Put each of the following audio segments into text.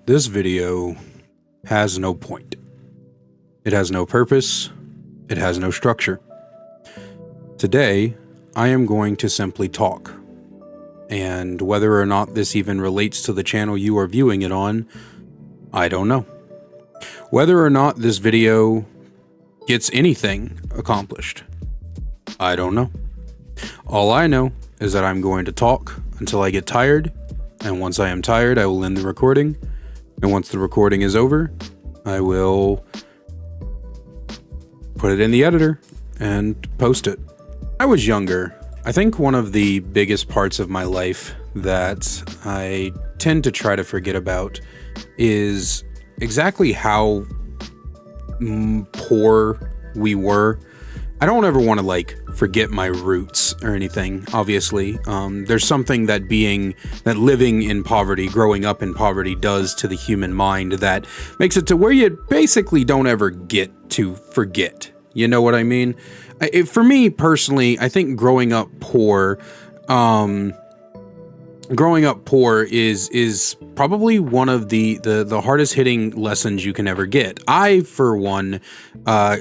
This video has no point. It has no purpose. It has no structure. Today, I am going to simply talk. And whether or not this even relates to the channel you are viewing it on, I don't know. Whether or not this video gets anything accomplished, I don't know. All I know is that I'm going to talk until I get tired, and once I am tired, I will end the recording. And once the recording is over, I will put it in the editor and post it. I was younger. I think one of the biggest parts of my life that I tend to try to forget about is exactly how poor we were. I don't ever want to forget my roots or anything, obviously. There's something that living in poverty, growing up in poverty does to the human mind that makes it to where you basically don't ever get to forget. You know what I mean? For me personally, I think growing up poor is probably one of the hardest hitting lessons you can ever get. I, for one,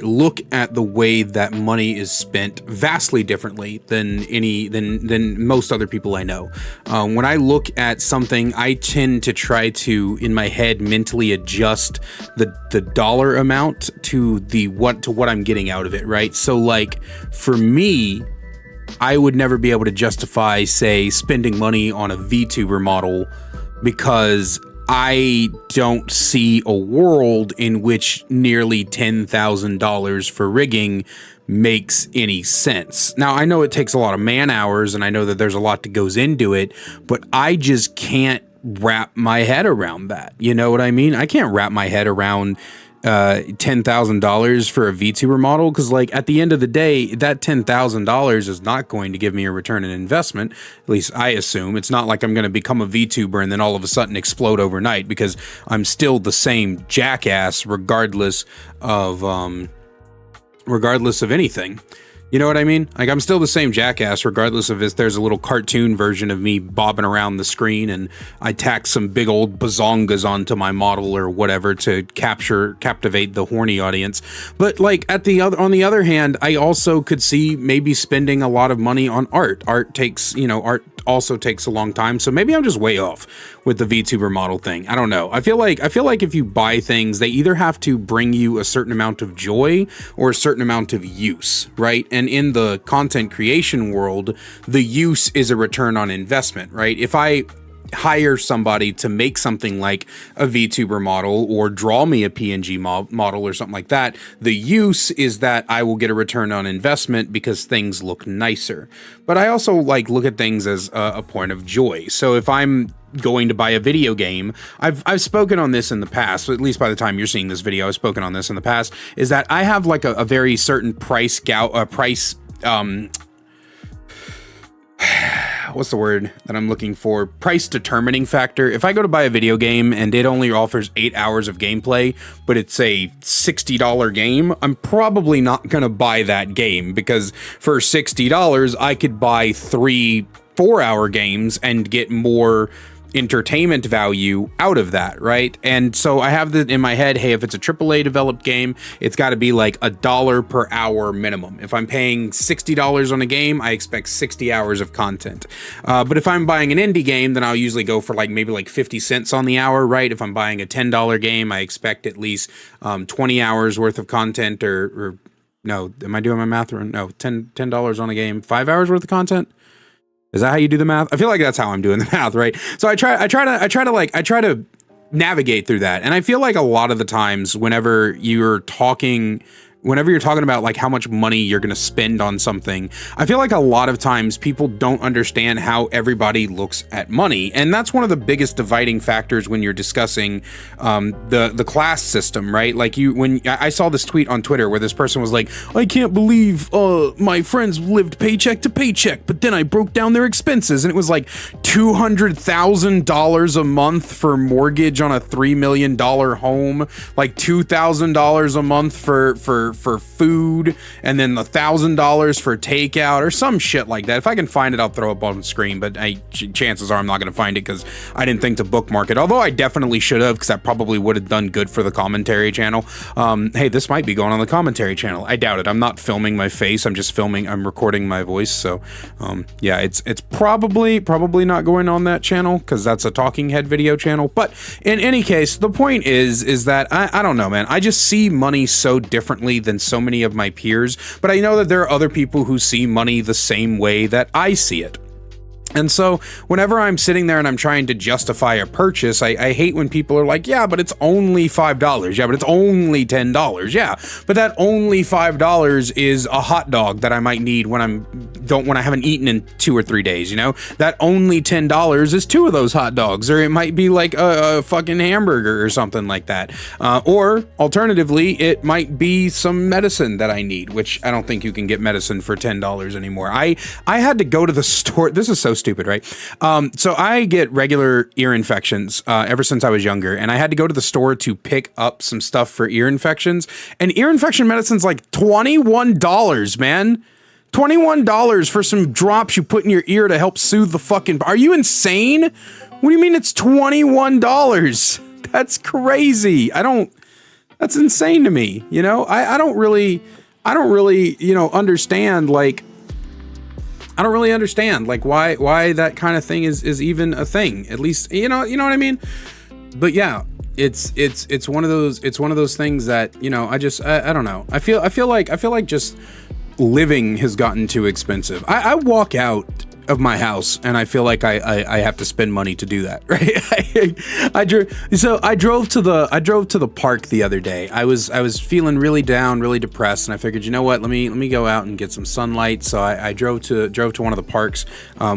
look at the way that money is spent vastly differently than most other people I know. When I look at something, I tend to try to, in my head, mentally adjust the dollar amount to what I'm getting out of it, right? So for me, I would never be able to justify, say, spending money on a VTuber model because I don't see a world in which nearly $10,000 for rigging makes any sense. Now, I know it takes a lot of man hours and I know that there's a lot that goes into it, but I just can't wrap my head around that. You know what I mean? I can't wrap my head around $10,000 for a VTuber model, because at the end of the day, that $10,000 is not going to give me a return on investment. At least I assume. It's not like I'm going to become a VTuber and then all of a sudden explode overnight, because I'm still the same jackass regardless of anything. You know what I mean? I'm still the same jackass regardless of if there's a little cartoon version of me bobbing around the screen and I tack some big old bazongas onto my model or whatever to captivate the horny audience. But on the other hand, I also could see maybe spending a lot of money on art. Art also takes a long time, so maybe I'm just way off with the VTuber model thing. I don't know. I feel like if you buy things, they either have to bring you a certain amount of joy or a certain amount of use, right? And in the content creation world, the use is a return on investment, right? If I hire somebody to make something like a VTuber model or draw me a PNG model or something like that, the use is that I will get a return on investment because things look nicer. But I also look at things as a point of joy. So if I'm going to buy a video game, I've spoken on this in the past, at least by the time you're seeing this video, I've spoken on this in the past, is that I have a very certain what's the word that I'm looking for? Price determining factor. If I go to buy a video game and it only offers 8 hours of gameplay, but it's a $60 game, I'm probably not going to buy that game, because for $60, I could buy 3 4-hour games and get more entertainment value out of that, right? And so I have that in my head, hey, if it's a AAA developed game, it's got to be $1 per hour minimum. If I'm paying $60 on a game, I expect 60 hours of content. But if I'm buying an indie game, then I'll usually go for maybe 50 cents on the hour, right? If I'm buying a $10 game, I expect at least 20 hours worth of content, or no, am I doing my math wrong? No, $10 on a game, 5 hours worth of content. Is that how you do the math? I feel like that's how I'm doing the math, right? So I try to navigate through that. And I feel like a lot of the times whenever you're talking about how much money you're going to spend on something, I feel like a lot of times people don't understand how everybody looks at money. And that's one of the biggest dividing factors when you're discussing the class system, right? When I saw this tweet on Twitter where this person was like, I can't believe my friends lived paycheck to paycheck, but then I broke down their expenses. And it was $200,000 a month for mortgage on a $3 million home, $2,000 a month for for food, and then $1,000 for takeout or some shit like that. If I can find it, I'll throw it up on the screen, but chances are I'm not going to find it because I didn't think to bookmark it, although I definitely should have, because that probably would have done good for the commentary channel. Hey, this might be going on the commentary channel. I doubt it. I'm not filming my face. I'm recording my voice. So yeah, it's probably not going on that channel because that's a talking head video channel. But in any case, the point is that I don't know, man. I just see money so differently than so many of my peers, but I know that there are other people who see money the same way that I see it. And so whenever I'm sitting there and I'm trying to justify a purchase, I hate when people are like, yeah, but it's only $5. Yeah, but it's only $10. Yeah, but that only $5 is a hot dog that I might need when I haven't eaten in 2 or 3 days, you know? That only $10 is 2 of those hot dogs, or it might be like a fucking hamburger or something like that. Or alternatively, it might be some medicine that I need, which I don't think you can get medicine for $10 anymore. I had to go to the store. This is so stupid, right? So I get regular ear infections ever since I was younger, and I had to go to the store to pick up some stuff for ear infections, and ear infection medicine's like $21, man. $21 for some drops you put in your ear to help soothe the fucking... Are you insane? What do you mean it's $21? That's crazy. That's insane to me, you know? I don't really, you know, understand, like, I don't really understand, like, why that kind of thing is even a thing. At least, you know what I mean? But yeah, it's one of those things that, you know, I don't know. I feel like just living has gotten too expensive. I walk out of my house and I feel like I have to spend money to do that, right? I drove to the park the other day. I was feeling really down, really depressed, and I figured, you know what, let me go out and get some sunlight. So I drove to one of the parks,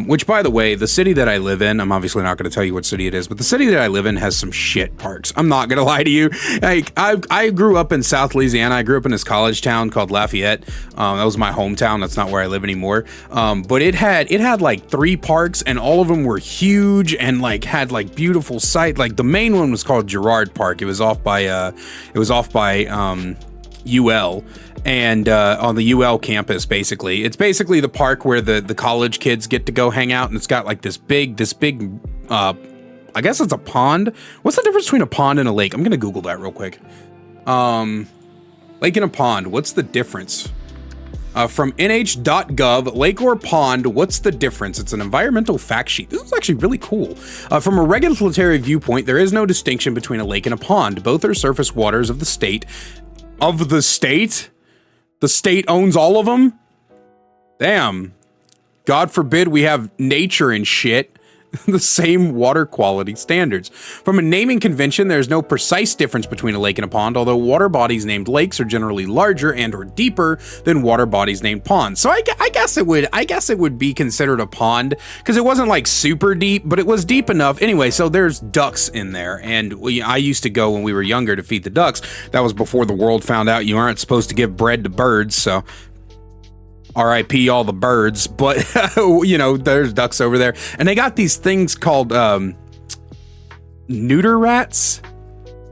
which, by the way, the city that I live in, I'm obviously not going to tell you what city it is, but the city that I live in has some shit parks. I'm not going to lie to you. Like, I grew up in South Louisiana. I grew up in this college town called Lafayette. That was my hometown. That's not where I live anymore. But it had like 3 parks, and all of them were huge and like had like beautiful sight. Like the main one was called Girard Park. It was off by UL, and on the UL campus. Basically, it's basically the park where the college kids get to go hang out, and it's got like this big I guess it's a pond. What's the difference between a pond and a lake? I'm gonna Google that real quick. Lake and a pond, what's the difference? From nh.gov, lake or pond, what's the difference? It's an environmental fact sheet. This is actually really cool. From a regulatory viewpoint, there is no distinction between a lake and a pond. Both are surface waters of the state. Of the state? The state owns all of them? Damn. God forbid we have nature and shit. The same water quality standards. From a naming convention, there's no precise difference between a lake and a pond, although water bodies named lakes are generally larger and or deeper than water bodies named ponds. So I guess it would be considered a pond, because it wasn't like super deep, but it was deep enough. Anyway, so there's ducks in there, and I used to go when we were younger to feed the ducks. That was before the world found out you aren't supposed to give bread to birds, so RIP all the birds, but you know, there's ducks over there, and they got these things called neuter rats,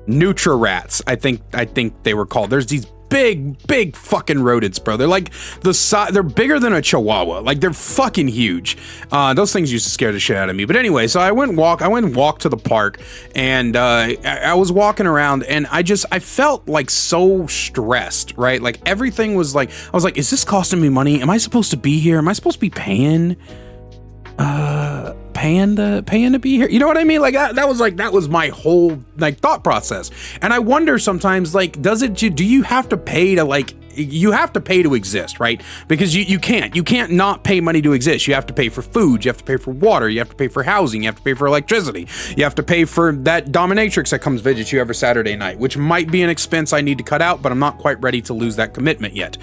Nutra rats. I think they were called. There's these big fucking rodents, bro. They're like they're bigger than a chihuahua. Like, they're fucking huge. Those things used to scare the shit out of me. But anyway, so I went and walked to the park, and I was walking around, and I felt like so stressed, right? Like, everything was like, I was like, is this costing me money? Am I supposed to be here? Am I supposed to be paying to be here? You know what I mean? Like, that was my whole like thought process. And I wonder sometimes, like, do you have to pay to, like, you have to pay to exist, right? Because you can't not pay money to exist. You have to pay for food, you have to pay for water, you have to pay for housing, you have to pay for electricity, you have to pay for that dominatrix that comes visit you every Saturday night, which might be an expense I need to cut out, but I'm not quite ready to lose that commitment yet.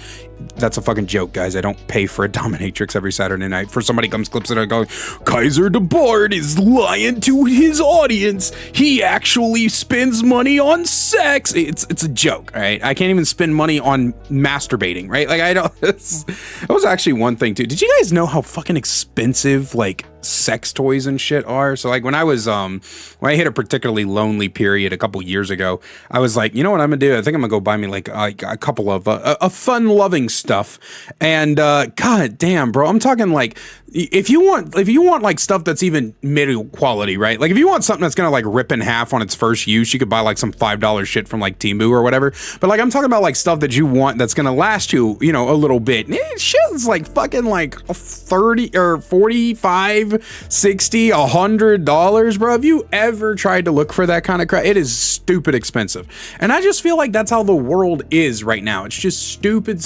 That's a fucking joke, guys. I don't pay for a dominatrix every Saturday night. For somebody comes clips it and going, Kaiser DeBard is lying to his audience. He actually spends money on sex. It's a joke, all right? I can't even spend money on masturbating, right? Like, I don't. That was actually one thing too. Did you guys know how fucking expensive, like, sex toys and shit are. So like when I hit a particularly lonely period a couple years ago, I was like, you know what I'm gonna do? I think I'm gonna go buy me like a couple of fun loving stuff. And god damn, bro, I'm talking like if you want like stuff that's even middle quality, right? Like if you want something that's gonna like rip in half on its first use, you could buy like some $5 shit from like Temu or whatever. But like I'm talking about like stuff that you want that's gonna last you, you know, a little bit. Shit's like fucking like 30 or 45, 60, $100, bro. Have you ever tried to look for that kind of crap? It is stupid expensive. And I just feel like that's how the world is right now. It's just stupid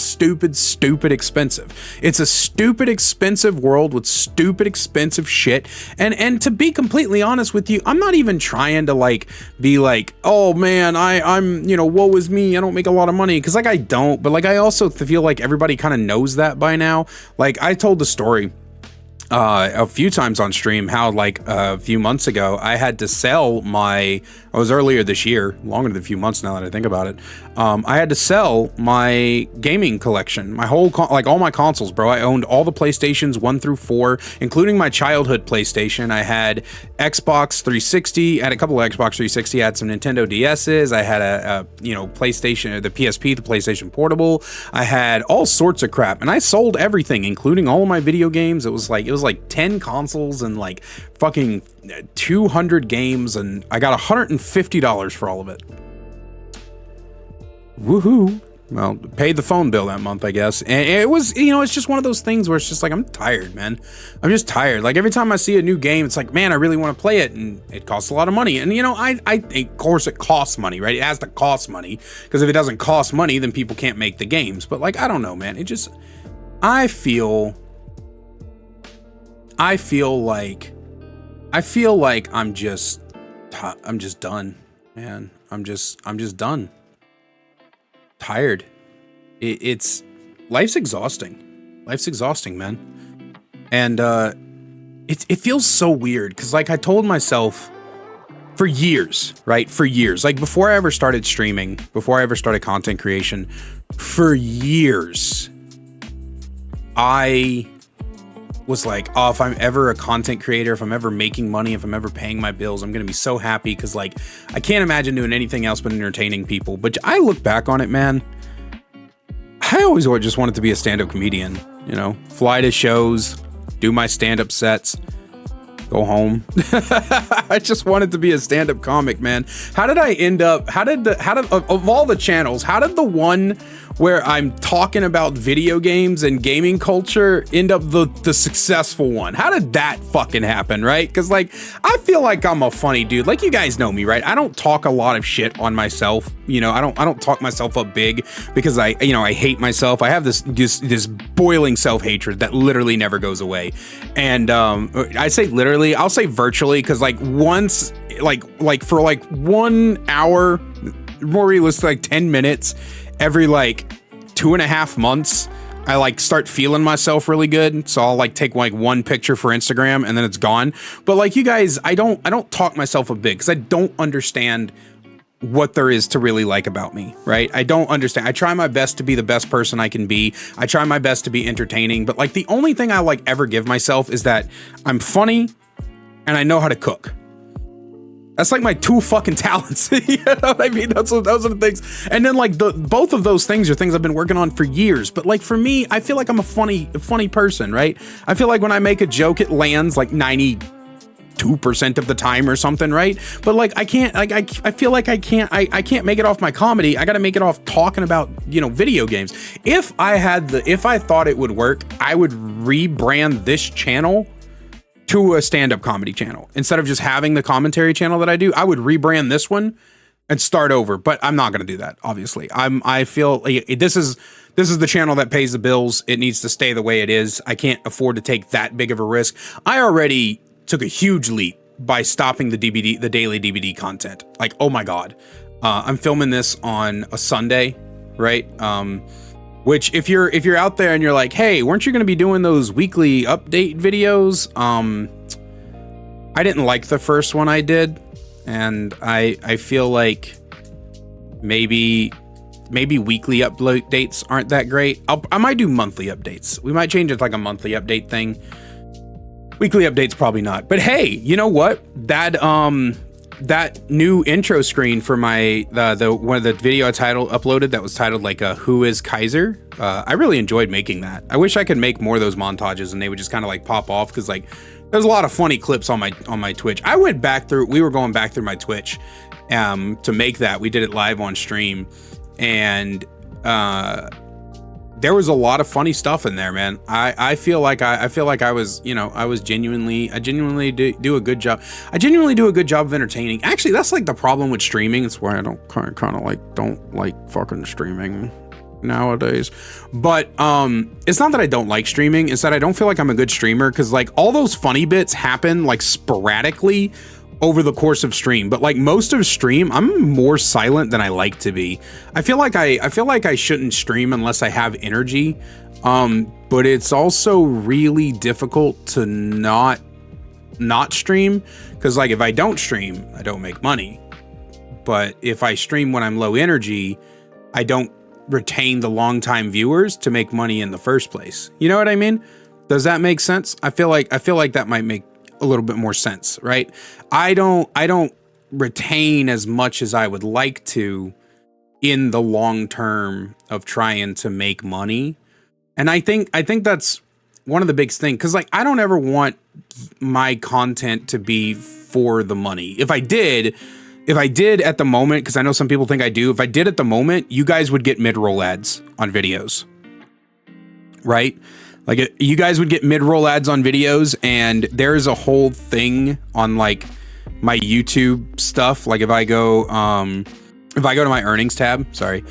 expensive. It's a stupid expensive world with stupid expensive shit. And to be completely honest with you, I'm not even trying to like be like, oh man, I'm you know, woe is me, I don't make a lot of money, because like I don't, but like I also feel like everybody kind of knows that by now. Like I told the story a few times on stream how like a few months ago I had to sell it was earlier this year, longer than a few months now that I think about it. I had to sell my gaming collection, my whole like all my consoles, bro. I owned all the PlayStations 1 through 4, including my childhood PlayStation. I had Xbox 360, I had a couple of Xbox 360, I had some Nintendo DS's, I had a you know, PlayStation, the PSP, the PlayStation Portable. I had all sorts of crap, and I sold everything, including all of my video games. It was like 10 consoles and like fucking 200 games, and I got $150 for all of it. Woohoo. Well, paid the phone bill that month, I guess. And it was, you know, it's just one of those things where it's just like, I'm tired, man. I'm just tired. Like every time I see a new game, it's like, man, I really want to play it, and it costs a lot of money. And you know, I of course it costs money, right? It has to cost money, because if it doesn't cost money, then people can't make the games. But like, I don't know, man. It just, I feel like I'm just done, man. I'm just done. Tired. Life's exhausting. Life's exhausting, man. And it feels so weird, because like I told myself for years, right? For years, like before I ever started streaming, before I ever started content creation, for years, I was like, oh, if I'm ever a content creator, if I'm ever making money, if I'm ever paying my bills, I'm gonna be so happy, because like I can't imagine doing anything else but entertaining people. But I look back on it, man, I always just wanted to be a stand-up comedian, you know, fly to shows, do my stand-up sets, go home. I just wanted to be a stand-up comic, man. How did I end up, of all the channels, how did the one where I'm talking about video games and gaming culture end up the successful one? How did that fucking happen, right? Because like, I feel like I'm a funny dude. Like, you guys know me, right? I don't talk a lot of shit on myself. You know, I don't talk myself up big, because I hate myself. I have this boiling self-hatred that literally never goes away. And I say literally, I'll say virtually, because like once, like for like 1 hour, more realistic, like 10 minutes, every like 2.5 months, I like start feeling myself really good. So I'll like take like one picture for Instagram, and then it's gone. But like you guys, I don't talk myself a bit, because I don't understand what there is to really like about me, right? I don't understand. I try my best to be the best person I can be. I try my best to be entertaining, but like the only thing I like ever give myself is that I'm funny and I know how to cook. That's like my two fucking talents. You know what I mean? Those are the things. And then like both of those things are things I've been working on for years. But like for me, I feel like I'm a funny person, right? I feel like when I make a joke, it lands like 92% of the time or something, right? But like I can't, like I feel like I can't make it off my comedy. I got to make it off talking about, you know, video games. If I thought it would work, I would rebrand this channel to a stand-up comedy channel. Instead of just having the commentary channel that I do, I would rebrand this one and start over. But I'm not going to do that, obviously. I feel like this is the channel that pays the bills. It needs to stay the way it is. I can't afford to take that big of a risk. I already took a huge leap by stopping the daily DVD content. Like, oh my God. I'm filming this on a Sunday, right? Which if you're out there and you're like, hey, weren't you going to be doing those weekly update videos? I didn't like the first one I did, and I feel like maybe weekly updates aren't that great. I might do monthly updates. We might change it to like a monthly update thing. Weekly updates, probably not. But hey, you know what? That new intro screen for my the one of the video I uploaded that was titled like Who is Kaiser? I really enjoyed making that. I wish I could make more of those montages and they would just kind of like pop off, because like there's a lot of funny clips on my Twitch. We were going back through my Twitch to make that. We did it live on stream, and there was a lot of funny stuff in there, man. I feel like I was, you know, I genuinely do a good job. I genuinely do a good job of entertaining. Actually, that's like the problem with streaming. It's why I don't like fucking streaming nowadays. But it's not that I don't like streaming, it's that I don't feel like I'm a good streamer, because like all those funny bits happen like sporadically over the course of stream, but like most of stream, I'm more silent than I like to be. I feel like I shouldn't stream unless I have energy, but it's also really difficult to not stream, because like if I don't stream, I don't make money. But if I stream when I'm low energy, I don't retain the long time viewers to make money in the first place. You know what I mean? Does that make sense? I feel like that might make a little bit more sense, right? I don't retain as much as I would like to in the long term of trying to make money. And I think that's one of the biggest things, because like I don't ever want my content to be for the money. If I did at the moment, because I know some people think I do, if I did at the moment, you guys would get mid-roll ads on videos, right? Like you guys would get mid-roll ads on videos, and there's a whole thing on like my YouTube stuff. Like if I go to my earnings tab, sorry,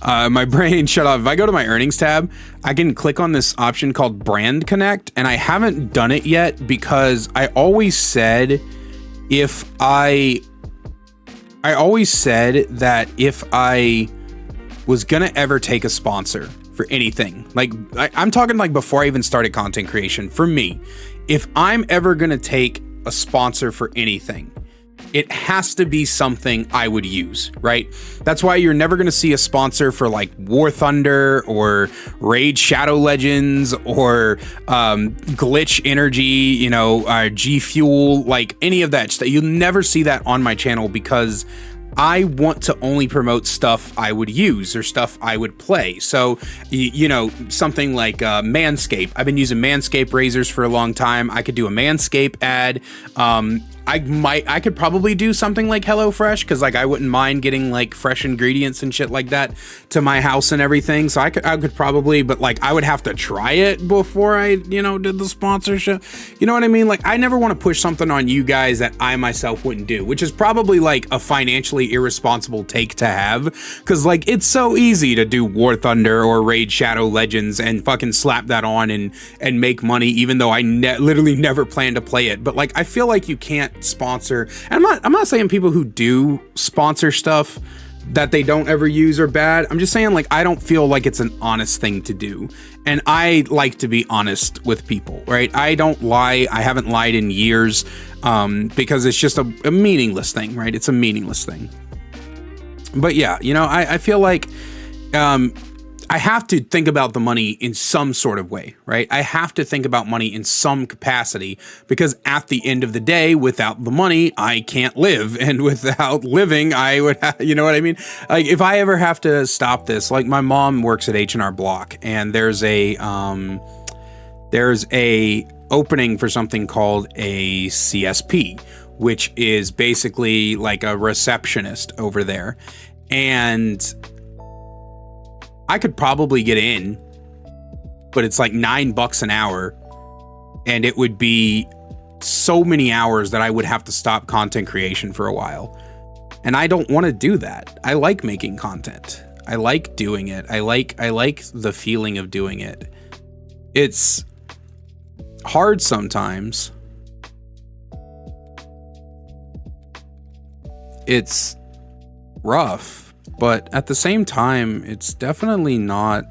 my brain shut off. If I go to my earnings tab, I can click on this option called Brand Connect, and I haven't done it yet because I always said that if I was gonna ever take a sponsor for anything, like I'm talking like before I even started content creation, for me, if I'm ever gonna take a sponsor for anything, it has to be something I would use, right? That's why you're never going to see a sponsor for like War Thunder or Raid Shadow Legends or Glitch Energy, you know, G Fuel, like any of that stuff. You'll never see that on my channel, because I want to only promote stuff I would use or stuff I would play. So, you know, something like Manscaped. I've been using Manscaped razors for a long time. I could do a Manscaped ad. I could probably do something like HelloFresh, because like I wouldn't mind getting like fresh ingredients and shit like that to my house and everything. So I could probably, but like I would have to try it before I, you know, did the sponsorship. You know what I mean? Like I never want to push something on you guys that I myself wouldn't do, which is probably like a financially irresponsible take to have, because like it's so easy to do War Thunder or Raid Shadow Legends and fucking slap that on and make money, even though I literally never plan to play it. But like I feel like you can't sponsor, and I'm not saying people who do sponsor stuff that they don't ever use are bad. I'm just saying like I don't feel like it's an honest thing to do, and I like to be honest with people, right? I don't lie. I haven't lied in years, because it's just a meaningless thing, right? It's a meaningless thing. But yeah, you know, I feel like I have to think about the money in some sort of way, right? I have to think about money in some capacity, because at the end of the day, without the money, I can't live. And without living, I would have, you know what I mean? Like if I ever have to stop this, like my mom works at H&R Block, and there's a opening for something called a CSP, which is basically like a receptionist over there. And I could probably get in, but it's like $9 an hour, and it would be so many hours that I would have to stop content creation for a while. And I don't want to do that. I like making content. I like doing it. I like the feeling of doing it. It's hard sometimes. It's rough. But at the same time, it's definitely not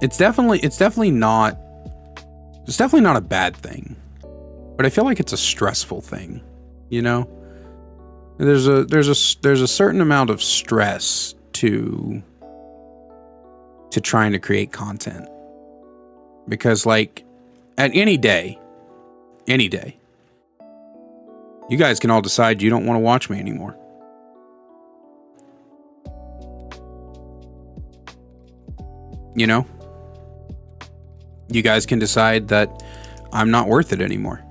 a bad thing. But I feel like it's a stressful thing, you know? There's a certain amount of stress to trying to create content. Because like at any day, Any day. You guys can all decide you don't want to watch me anymore. You know? You guys can decide that I'm not worth it anymore.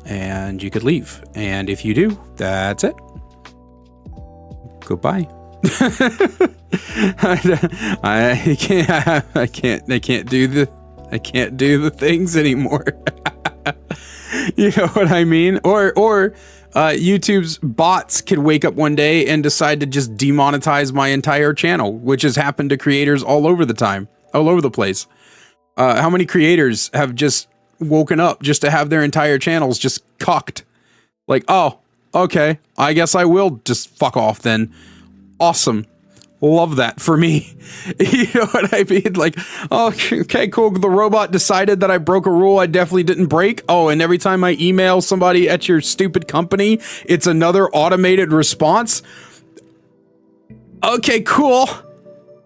And you could leave. And if you do, that's it. Goodbye. I can't do the things anymore. You know what I mean? Or YouTube's bots could wake up one day and decide to just demonetize my entire channel, which has happened to creators all over the place. How many creators have just woken up just to have their entire channels just cocked? Like, oh, okay, I guess I will just fuck off then. Awesome. Love that for me. You know what I mean? Like, oh, okay, cool. The robot decided that I broke a rule I definitely didn't break. Oh, and every time I email somebody at your stupid company, it's another automated response. Okay, cool.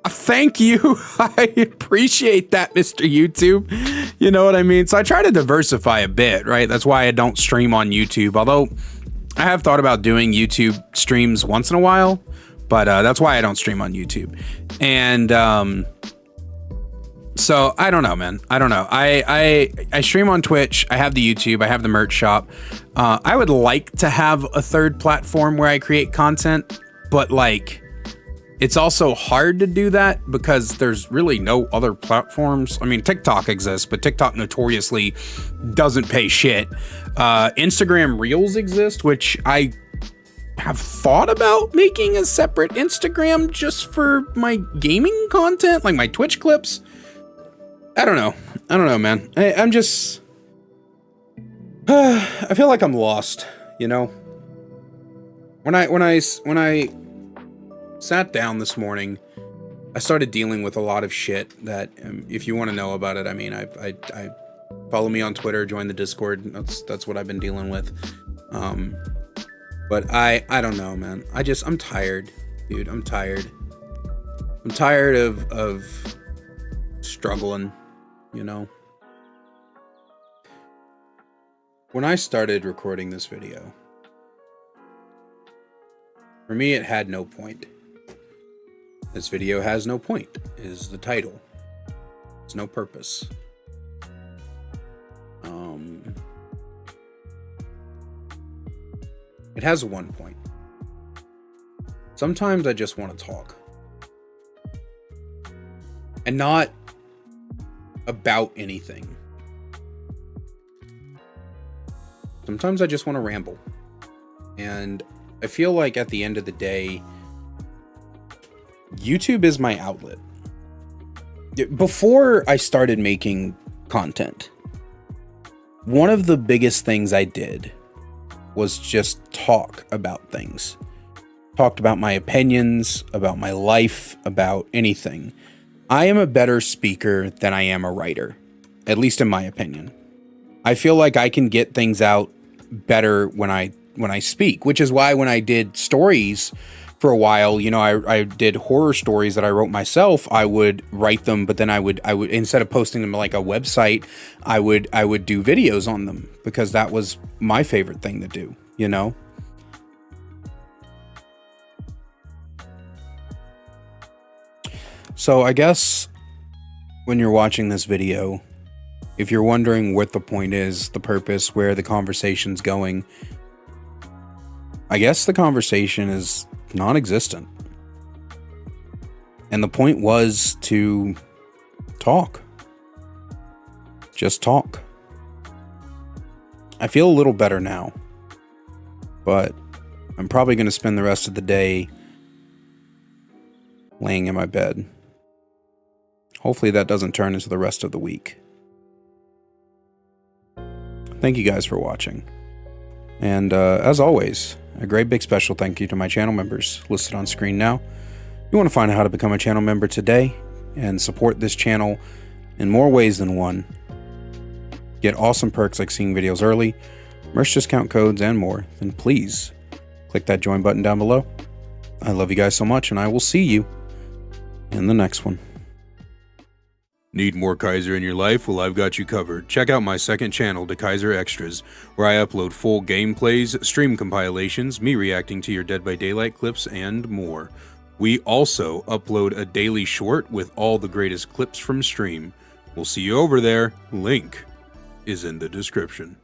Thank you. I appreciate that, Mr. YouTube. You know what I mean? So I try to diversify a bit, right? That's why I don't stream on YouTube. Although I have thought about doing YouTube streams once in a while. But that's why I don't stream on YouTube. And so I don't know, man. I don't know. I stream on Twitch. I have the YouTube. I have the merch shop. I would like to have a third platform where I create content, but like it's also hard to do that because there's really no other platforms. I mean, TikTok exists, but TikTok notoriously doesn't pay shit. Instagram Reels exist, which I have thought about making a separate Instagram just for my gaming content, like my Twitch clips. I don't know, man. I'm just I feel like I'm lost, you know. When I sat down this morning, I started dealing with a lot of shit that if you want to know about it, I mean, I follow me on Twitter, join the Discord. That's what I've been dealing with. But I don't know, man. I'm tired, dude. I'm tired. I'm tired of struggling, you know. When I started recording this video, for me, it had no point. This video has no point, is the title. It's no purpose. It has one point. Sometimes I just want to talk. And not about anything. Sometimes I just want to ramble. And I feel like at the end of the day, YouTube is my outlet. Before I started making content, one of the biggest things I did was just talk about things. Talked about my opinions, about my life, about anything. I am a better speaker than I am a writer, at least in my opinion. I feel like I can get things out better when I speak, which is why when I did stories for a while, you know, I did horror stories that I wrote myself. I would write them, but then I would instead of posting them like a website, I would do videos on them because that was my favorite thing to do, you know. So I guess when you're watching this video, if you're wondering what the point is, the purpose, where the conversation's going, I guess the conversation is non-existent. And the point was to talk. Just talk. I feel a little better now, but I'm probably going to spend the rest of the day laying in my bed. Hopefully that doesn't turn into the rest of the week. Thank you guys for watching. And as always, a great big special thank you to my channel members listed on screen now. If you want to find out how to become a channel member today and support this channel in more ways than one, get awesome perks like seeing videos early, merch discount codes, and more, then please click that join button down below. I love you guys so much, and I will see you in the next one. Need more Kaiser in your life? Well, I've got you covered. Check out my second channel, The Kaiser Extras, where I upload full gameplays, stream compilations, me reacting to your Dead by Daylight clips, and more. We also upload a daily short with all the greatest clips from stream. We'll see you over there. Link is in the description.